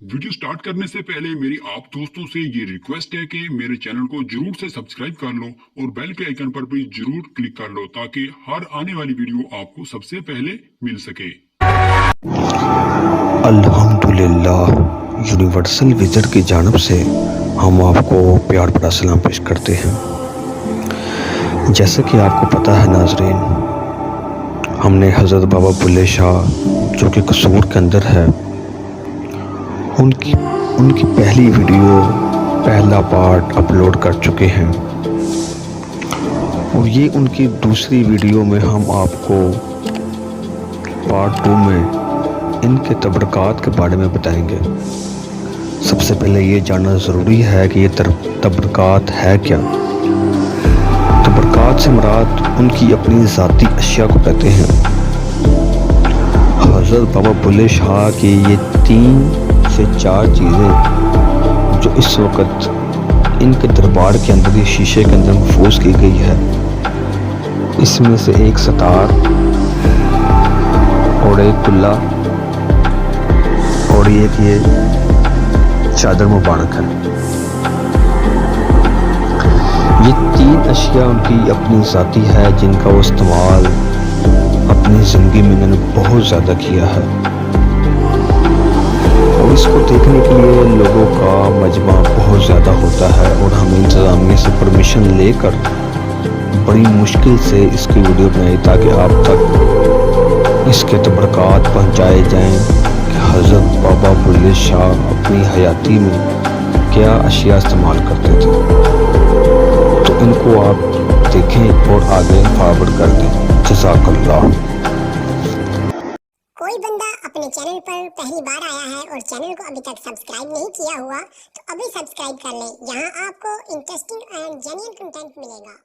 Video start करने से पहले मेरी आप दोस्तों से ये रिक्वेस्ट है कि मेरे चैनल को जरूर से सब्सक्राइब कर लो और बेल के आइकन पर भी जरूर क्लिक कर लो ताकि हर आने वाली वीडियो आपको सबसे पहले मिल सके। अल्हम्दुलिल्लाह यूनिवर्सल विजन की जानिब से हम आपको प्यार भरा सलाम पेश करते हैं। जैसे कि आपको पता है नाजरीन, हमने हज़रत बाबा बुल्ले शाह जो कि कसूर के अंदर है उनकी पहली वीडियो पहला पार्ट अपलोड कर चुके हैं और ये उनकी दूसरी वीडियो में हम आपको पार्ट 2 में इनके तबरकात के बारे में बताएंगे। सबसे पहले ये जानना ज़रूरी है कि ये तबरकात है क्या। तबरकात से मुराद उनकी अपनी ज़ाती अशिया को कहते हैं। हज़रत बाबा बुल्ले शाह की ये 3 से 4 चीज़ें जो इस वक्त इनके दरबार के अंदर ये शीशे के अंदर महफूज की गई है, इसमें से एक सतार और एक कुल्ला और एक ये चादर मुबारक है। ये 3 अशिया उनकी अपनी ज़ाती है जिनका वो इस्तेमाल अपनी ज़िंदगी में इन्होंने बहुत ज़्यादा किया है और इसको देखने के लिए लोगों का मजमा बहुत ज़्यादा होता है और हम इंतज़ामिया से परमिशन लेकर बड़ी मुश्किल से इसकी वीडियो बनाई ताकि आप तक इसके तबरकात पहुँचाए जाएँ कि हज़रत बाबा बुल्ले शाह अपनी हयाती में क्या अशिया इस्तेमाल करते थे। तो इनको आप देखें और आगे फॉरवर्ड कर दें। जज़ाकल्लाह। कोई बंदा अपने चैनल पर पहली बार आया है और चैनल को अभी तक सब्सक्राइब नहीं किया हुआ तो अभी सब्सक्राइब कर लें। यहाँ आपको इंटरेस्टिंग एंड जेन्युइन कंटेंट मिलेगा।